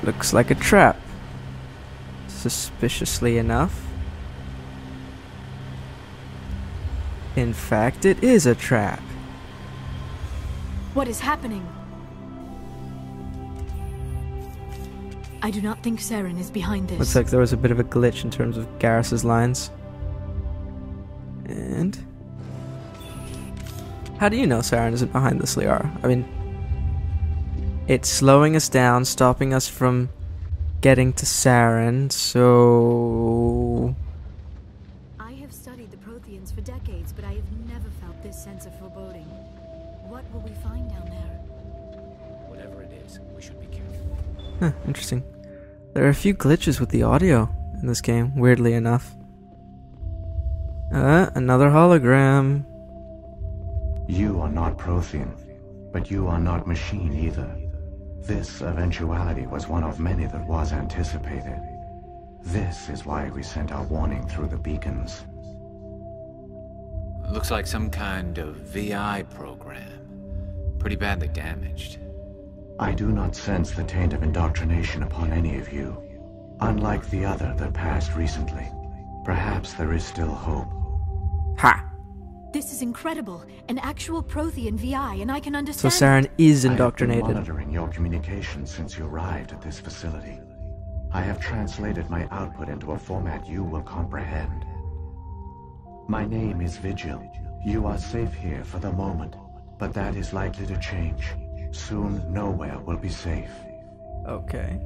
Looks like a trap. Suspiciously enough. In fact, it is a trap. What is happening? I do not think Saren is behind this. Looks like there was a bit of a glitch in terms of Garrus's lines. And... how do you know Saren isn't behind this, Liara? I mean... it's slowing us down, stopping us from getting to Saren, so... I have studied the Protheans for decades, but I have never felt this sense of foreboding. What will we find down there? Whatever it is, we should be careful. Huh, interesting. There are a few glitches with the audio in this game, weirdly enough. Another hologram. You are not Prothean, but you are not machine either. This eventuality was one of many that was anticipated. This is why we sent our warning through the beacons. Looks like some kind of VI program. Pretty badly damaged. I do not sense the taint of indoctrination upon any of you. Unlike the other that passed recently, perhaps there is still hope. Ha! This is incredible. An actual Prothean VI, and I can So understand. Saren is indoctrinated. I have been monitoring your communications since you arrived at this facility. I have translated my output into a format you will comprehend. My name is Vigil. You are safe here for the moment, but that is likely to change. Soon, nowhere will be safe. Okay.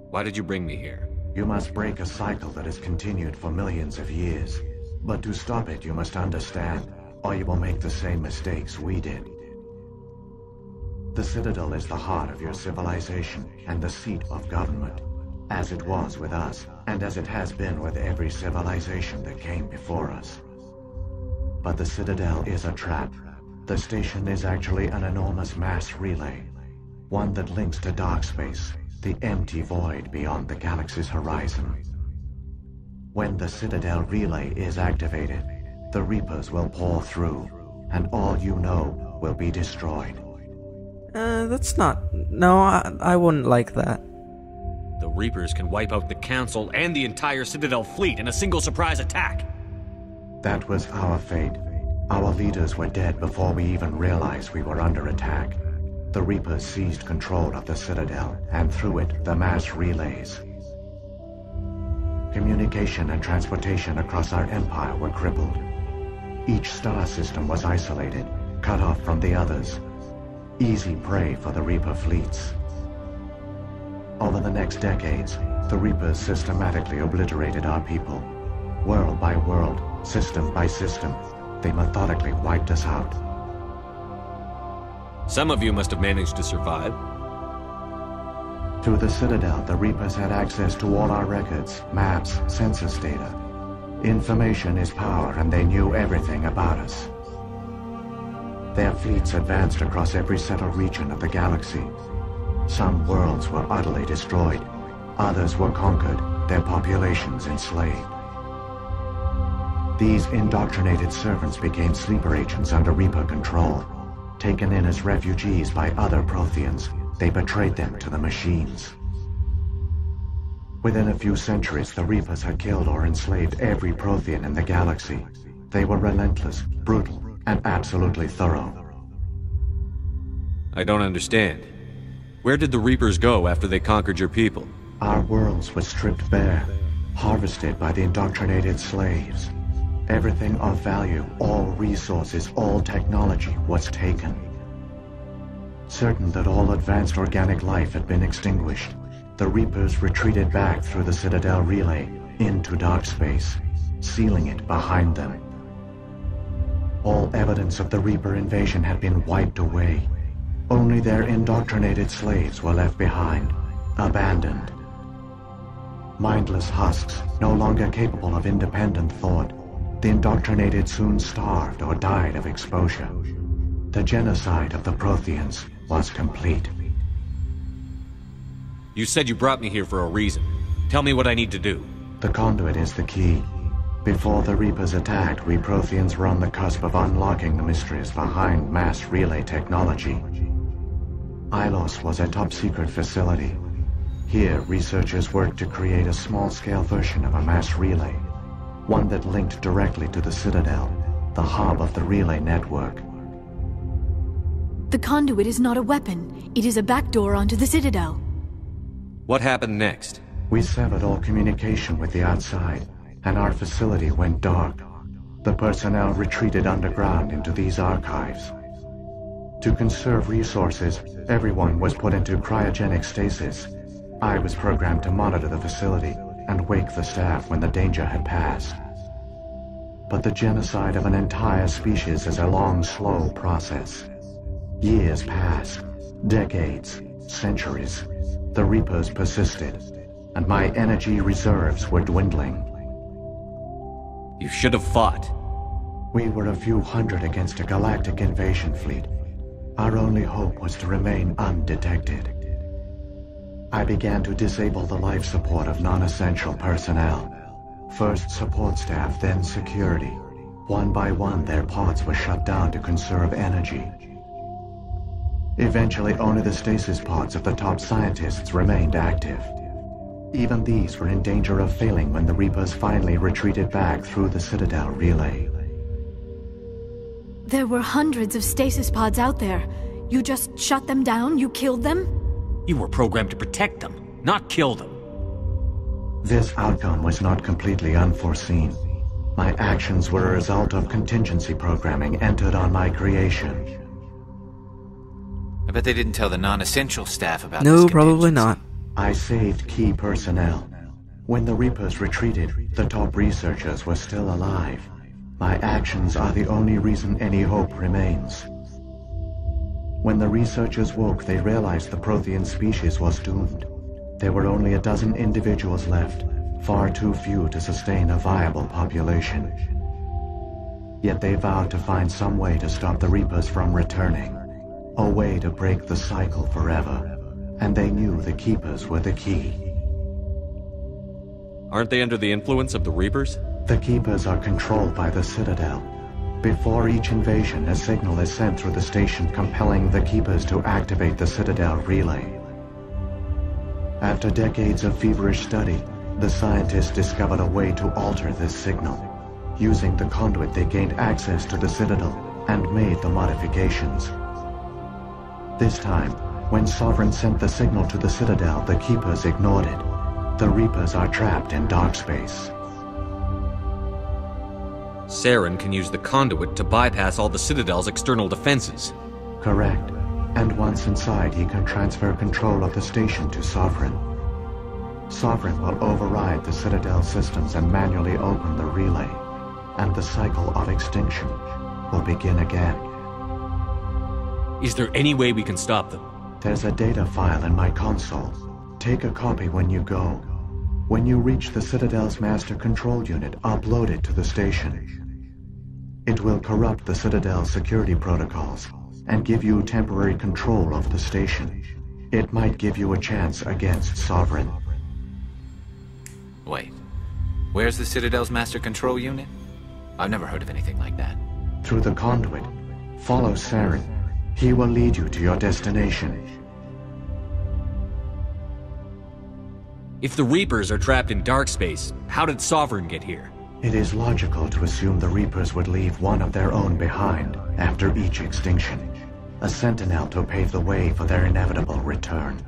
Why did you bring me here? You must break a cycle that has continued for millions of years. But to stop it, you must understand, or you will make the same mistakes we did. The Citadel is the heart of your civilization and the seat of government, as it was with us, and as it has been with every civilization that came before us. But the Citadel is a trap. The station is actually an enormous mass relay, one that links to dark space, the empty void beyond the galaxy's horizon. When the Citadel relay is activated, the Reapers will pour through, and all you know will be destroyed. That's not... no, I wouldn't like that. The Reapers can wipe out the Council and the entire Citadel fleet in a single surprise attack. That was our fate. Our leaders were dead before we even realized we were under attack. The Reapers seized control of the Citadel, and through it, the mass relays. Communication and transportation across our empire were crippled. Each star system was isolated, cut off from the others. Easy prey for the Reaper fleets. Over the next decades, the Reapers systematically obliterated our people. World by world, system by system, they methodically wiped us out. Some of you must have managed to survive. Through the Citadel, the Reapers had access to all our records, maps, census data. Information is power, and they knew everything about us. Their fleets advanced across every settled region of the galaxy. Some worlds were utterly destroyed. Others were conquered, their populations enslaved. These indoctrinated servants became sleeper agents under Reaper control. Taken in as refugees by other Protheans, they betrayed them to the machines. Within a few centuries, the Reapers had killed or enslaved every Prothean in the galaxy. They were relentless, brutal, and absolutely thorough. I don't understand. Where did the Reapers go after they conquered your people? Our worlds were stripped bare, harvested by the indoctrinated slaves. Everything of value, all resources, all technology was taken. Certain that all advanced organic life had been extinguished, the Reapers retreated back through the Citadel relay into dark space, sealing it behind them. All evidence of the Reaper invasion had been wiped away. Only their indoctrinated slaves were left behind, abandoned. Mindless husks, no longer capable of independent thought, the indoctrinated soon starved or died of exposure. The genocide of the Protheans was complete. You said you brought me here for a reason. Tell me what I need to do. The Conduit is the key. Before the Reapers attacked, we Protheans were on the cusp of unlocking the mysteries behind mass relay technology. Ilos was a top-secret facility. Here, researchers worked to create a small-scale version of a mass relay, one that linked directly to the Citadel, the hub of the relay network. The Conduit is not a weapon. It is a backdoor onto the Citadel. What happened next? We severed all communication with the outside, and our facility went dark. The personnel retreated underground into these archives. To conserve resources, everyone was put into cryogenic stasis. I was programmed to monitor the facility and wake the staff when the danger had passed. But the genocide of an entire species is a long, slow process. Years passed, decades, centuries. The Reapers persisted, and my energy reserves were dwindling. You should have fought. We were a few hundred against a galactic invasion fleet. Our only hope was to remain undetected. I began to disable the life support of non-essential personnel. First support staff, then security. One by one, their pods were shut down to conserve energy. Eventually, only the stasis pods of the top scientists remained active. Even these were in danger of failing when the Reapers finally retreated back through the Citadel relay. There were hundreds of stasis pods out there. You just shut them down? You killed them? You were programmed to protect them, not kill them. This outcome was not completely unforeseen. My actions were a result of contingency programming entered on my creation. I bet they didn't tell the non-essential staff about this No, contingency. probably not. I saved key personnel. When the Reapers retreated, the top researchers were still alive. My actions are the only reason any hope remains. When the researchers woke, they realized the Prothean species was doomed. There were only a dozen individuals left, far too few to sustain a viable population. Yet they vowed to find some way to stop the Reapers from returning, a way to break the cycle forever. And they knew the Keepers were the key. Aren't they under the influence of the Reapers? The Keepers are controlled by the Citadel. Before each invasion, a signal is sent through the station compelling the Keepers to activate the Citadel relay. After decades of feverish study, the scientists discovered a way to alter this signal. Using the conduit, they gained access to the Citadel and made the modifications. This time, when Sovereign sent the signal to the Citadel, the Keepers ignored it. The Reapers are trapped in dark space. Saren can use the conduit to bypass all the Citadel's external defenses. Correct. And once inside, he can transfer control of the station to Sovereign. Sovereign will override the Citadel systems and manually open the relay, and the cycle of extinction will begin again. Is there any way we can stop them? There's a data file in my console. Take a copy when you go. When you reach the Citadel's master control unit, upload it to the station. It will corrupt the Citadel's security protocols and give you temporary control of the station. It might give you a chance against Sovereign. Wait, where's the Citadel's master control unit? I've never heard of anything like that. Through the conduit, follow Saren. He will lead you to your destination. If the Reapers are trapped in dark space, how did Sovereign get here? It is logical to assume the Reapers would leave one of their own behind after each extinction, a sentinel to pave the way for their inevitable return.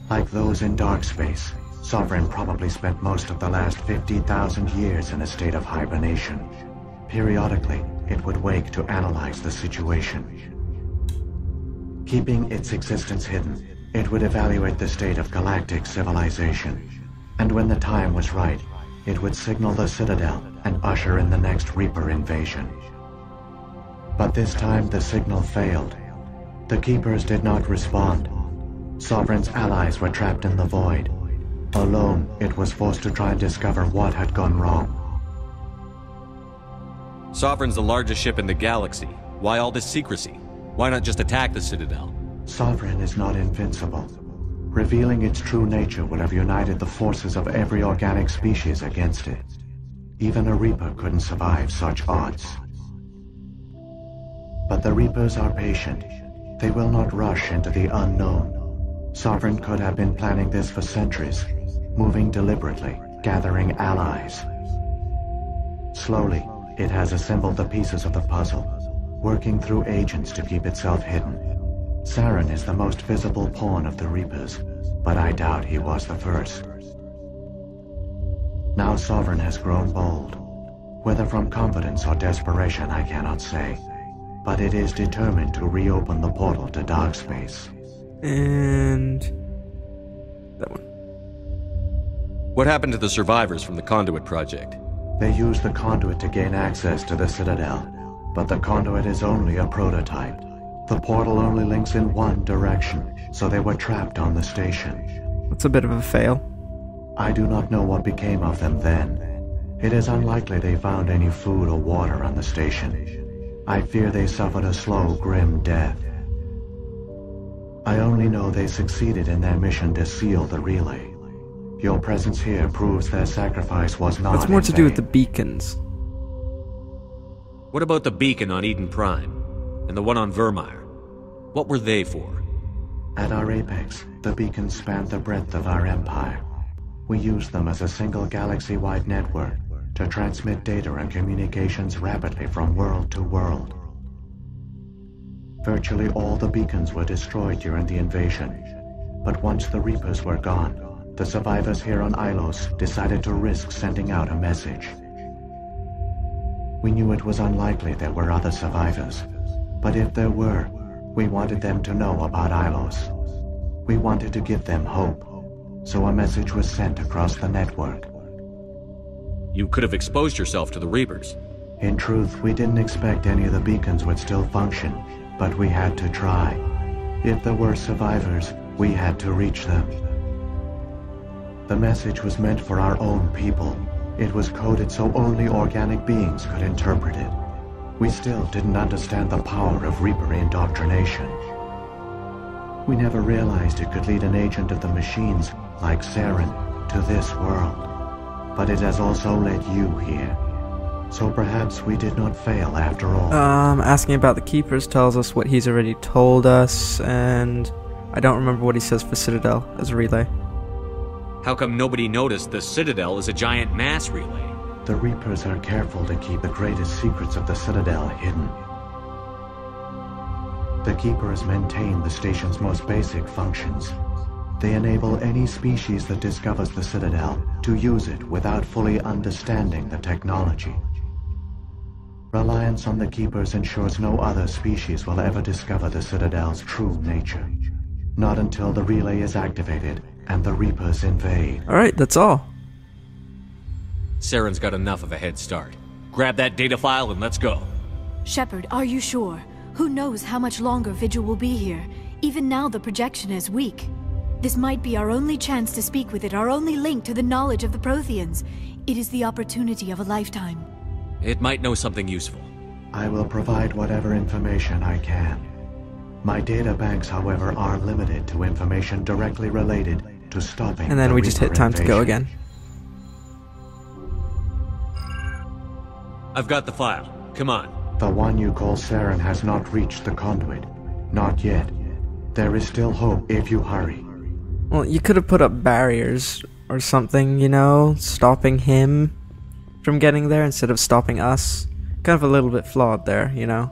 Like those in dark space, Sovereign probably spent most of the last 50,000 years in a state of hibernation. Periodically, it would wake to analyze the situation. Keeping its existence hidden, it would evaluate the state of galactic civilization. And when the time was right, it would signal the Citadel and usher in the next Reaper invasion. But this time the signal failed. The Keepers did not respond. Sovereign's allies were trapped in the void. Alone, it was forced to try and discover what had gone wrong. Sovereign's the largest ship in the galaxy. Why all this secrecy? Why not just attack the Citadel? Sovereign is not invincible. Revealing its true nature would have united the forces of every organic species against it. Even a Reaper couldn't survive such odds. But the Reapers are patient. They will not rush into the unknown. Sovereign could have been planning this for centuries, moving deliberately, gathering allies. Slowly, it has assembled the pieces of the puzzle, working through agents to keep itself hidden. Saren is the most visible pawn of the Reapers, but I doubt he was the first. Now Sovereign has grown bold. Whether from confidence or desperation, I cannot say. But it is determined to reopen the portal to dark space. And that one. What happened to the survivors from the Conduit project? They used the Conduit to gain access to the Citadel, but the Conduit is only a prototype. The portal only links in one direction, so they were trapped on the station. That's a bit of a fail. I do not know what became of them then. It is unlikely they found any food or water on the station. I fear they suffered a slow, grim death. I only know they succeeded in their mission to seal the relay. Your presence here proves their sacrifice was not That's more in to do with vain. the beacons. What about the beacon on Eden Prime? And the one on Vermeer? What were they for? At our apex, the beacons spanned the breadth of our empire. We used them as a single galaxy-wide network to transmit data and communications rapidly from world to world. Virtually all the beacons were destroyed during the invasion, but once the Reapers were gone, the survivors here on Ilos decided to risk sending out a message. We knew it was unlikely there were other survivors, but if there were, we wanted them to know about Ilos. We wanted to give them hope, so a message was sent across the network. You could have exposed yourself to the Reapers. In truth, we didn't expect any of the beacons would still function, but we had to try. If there were survivors, we had to reach them. The message was meant for our own people. It was coded so only organic beings could interpret it. We still didn't understand the power of Reaper indoctrination. We never realized it could lead an agent of the machines, like Saren, to this world. But it has also led you here. So perhaps we did not fail after all. Asking about the Keepers tells us what he's already told us, and I don't remember what he says for Citadel as a relay. How come nobody noticed the Citadel is a giant mass relay? The Reapers are careful to keep the greatest secrets of the Citadel hidden. The Keepers maintain the station's most basic functions. They enable any species that discovers the Citadel to use it without fully understanding the technology. Reliance on the Keepers ensures no other species will ever discover the Citadel's true nature. Not until the relay is activated and the Reapers invade. Alright, that's all. Saren's got enough of a head start. Grab that data file and let's go. Shepard, are you sure? Who knows how much longer Vigil will be here? Even now the projection is weak. This might be our only chance to speak with it, our only link to the knowledge of the Protheans. It is the opportunity of a lifetime. It might know something useful. I will provide whatever information I can. My data banks, however, are limited to information directly related to stopping And then the we just hit Reaper time to go invasion. again. I've got the file. Come on. The one you call Saren has not reached the Conduit. Not yet. There is still hope if you hurry. Well, you could have put up barriers or something, you know, stopping him from getting there instead of stopping us. Kind of a little bit flawed there, you know.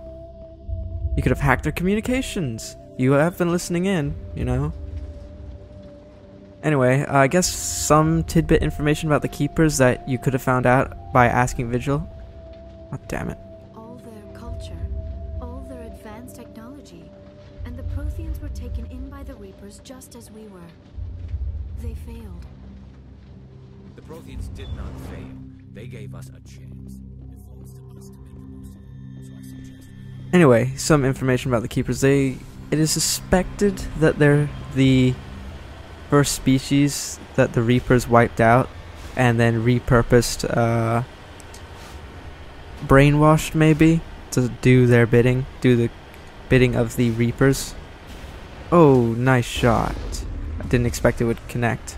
You could have hacked their communications. You have been listening in, you know. Anyway, I guess some tidbit information about the Keepers that you could have found out by asking Vigil. Oh, damn it. All their culture, all their advanced technology, and the Protheans were taken in by the Reapers just as we were. They failed. The Protheans did not fail. They gave us a chance. Anyway, some information about the Keepers. It is suspected that they're the first species that the Reapers wiped out and then repurposed, brainwashed maybe, to do their bidding, do the bidding of the Reapers. Oh, nice shot. I didn't expect it would connect.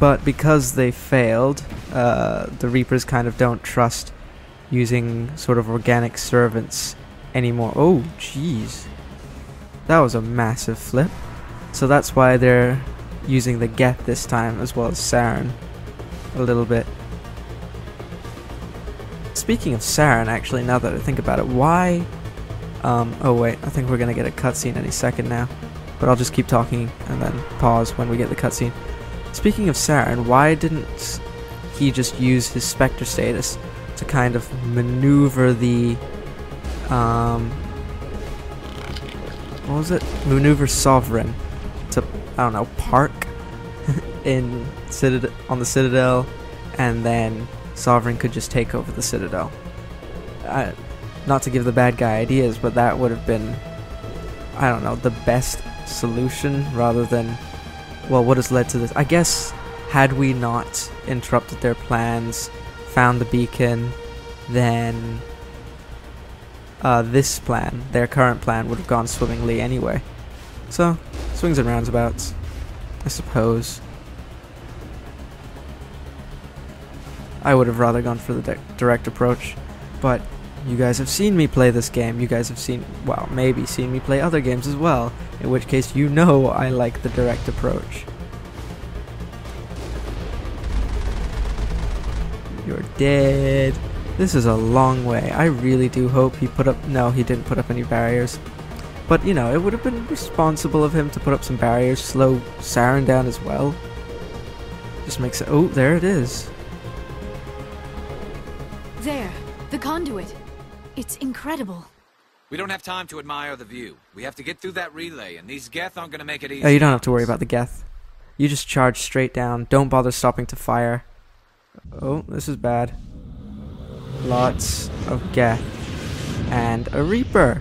But because they failed, the Reapers kind of don't trust using sort of organic servants anymore. Oh, jeez. That was a massive flip. So that's why they're using the Geth this time, as well as Saren. A little bit. Speaking of Saren, actually, now that I think about it, why... oh wait, I think we're gonna get a cutscene any second now. But I'll just keep talking and then pause when we get the cutscene. Speaking of Saren, why didn't he just use his Spectre status to kind of maneuver the... what was it? Maneuver Sovereign to, I don't know, park in on the Citadel, and then Sovereign could just take over the Citadel. Not to give the bad guy ideas, but that would have been, I don't know, the best solution rather than, well, what has led to this. I guess, had we not interrupted their plans, found the beacon, then this plan, their current plan, would have gone swimmingly anyway. So, swings and roundabouts, I suppose. I would have rather gone for the direct approach, but you guys have seen me play this game. You guys have seen, well, maybe seen me play other games as well, in which case you know I like the direct approach. You're dead. This is a long way. I really do hope he put up... No, he didn't put up any barriers. But, you know, it would have been responsible of him to put up some barriers, slow Saren down as well. Just makes it... Oh, there it is. There, the conduit. It's incredible. We don't have time to admire the view. We have to get through that relay, and these Geth aren't gonna make it easy. Oh, you don't have to worry about the Geth. You just charge straight down. Don't bother stopping to fire. Oh, this is bad. Lots of Geth. And a Reaper.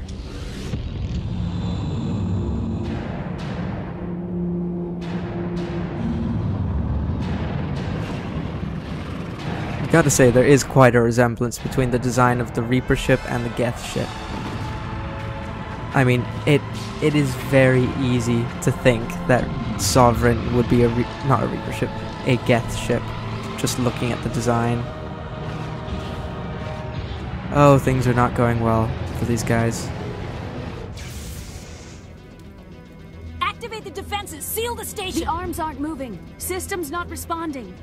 Gotta say, there is quite a resemblance between the design of the Reaper ship and the Geth ship. I mean, it is very easy to think that Sovereign would be not a Reaper ship, a Geth ship, just looking at the design. Oh, things are not going well for these guys. Activate the defenses! Seal the station! The arms aren't moving. Systems not responding.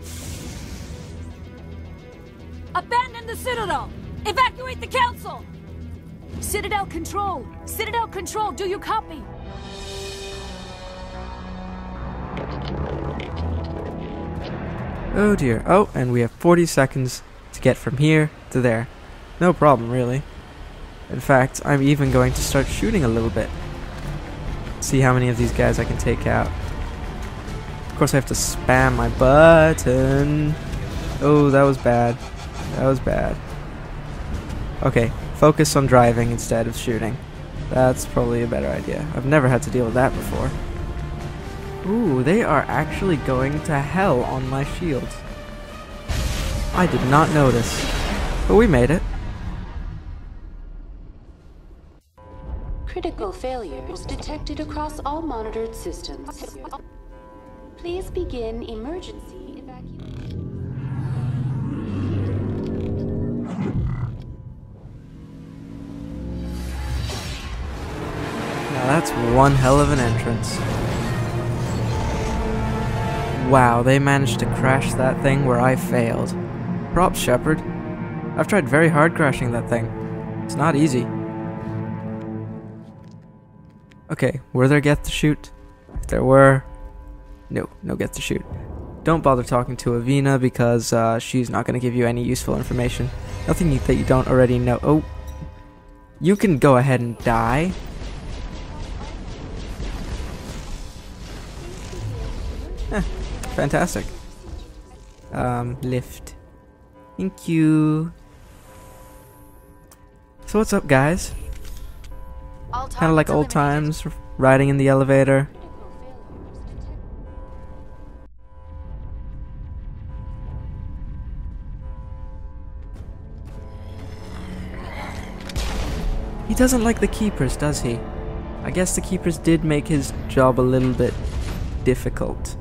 Abandon the Citadel! Evacuate the Council! Citadel Control! Citadel Control, do you copy? Oh dear. Oh, and we have 40 seconds to get from here to there. No problem, really. In fact, I'm even going to start shooting a little bit. See how many of these guys I can take out. Of course, I have to spam my button. Oh, that was bad. That was bad. Okay, focus on driving instead of shooting. That's probably a better idea. I've never had to deal with that before. Ooh, they are actually going to hell on my shield. I did not notice. But we made it. Critical failures detected across all monitored systems. Please begin emergency evacuation. Now that's one hell of an entrance. Wow, they managed to crash that thing where I failed. Props, Shepard. I've tried very hard crashing that thing. It's not easy. Okay, were there Geth to shoot? If there were... No Geth to shoot. Don't bother talking to Avina because she's not going to give you any useful information. Nothing that you don't already know. Oh, you can go ahead and die. Fantastic. Lift. Thank you. So what's up, guys? Kind of like old times, riding in the elevator. He doesn't like the Keepers, does he? I guess the Keepers did make his job a little bit difficult.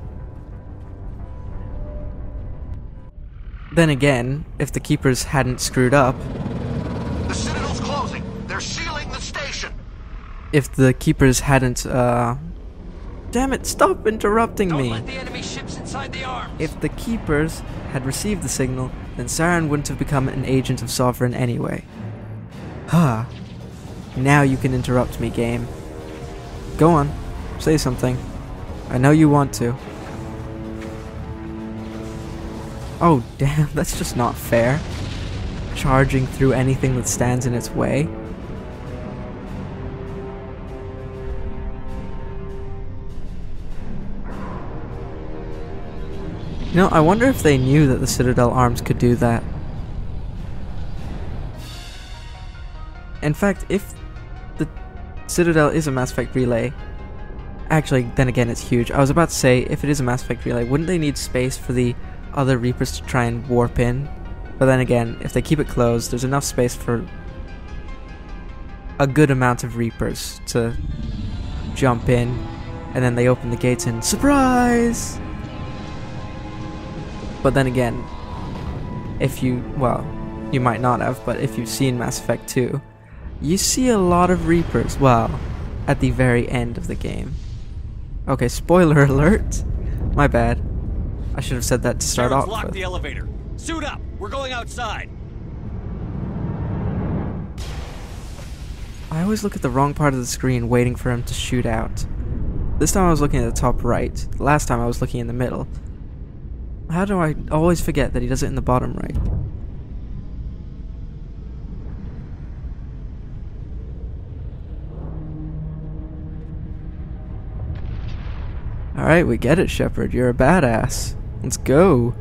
Then again, if the Keepers hadn't screwed up... The Citadel's closing! They're sealing the if the keepers hadn't, damn it, stop interrupting me! Don't let the enemy ships inside the arms. If the keepers had received the signal, then Saren wouldn't have become an agent of Sovereign anyway. Huh. Now you can interrupt me, game. Go on, say something. I know you want to. Oh damn, that's just not fair. Charging through anything that stands in its way. You know, I wonder if they knew that the Citadel arms could do that. In fact, if the Citadel is a Mass Effect relay, actually, then again, it's huge. I was about to say, if it is a Mass Effect relay, wouldn't they need space for the other Reapers to try and warp in? But then again, if they keep it closed, there's enough space for a good amount of Reapers to jump in, and then they open the gates and surprise! But then again, if you, well, you might not have, but if you've seen Mass Effect 2, you see a lot of Reapers, well, at the very end of the game. Okay, spoiler alert! My bad. I should have said that to start off Lock with. the elevator. Suit up. We're going outside. I always look at the wrong part of the screen waiting for him to shoot out. This time I was looking at the top right. Last time I was looking in the middle. How do I always forget that he does it in the bottom right? Alright, we get it, Shepard. You're a badass. Let's go.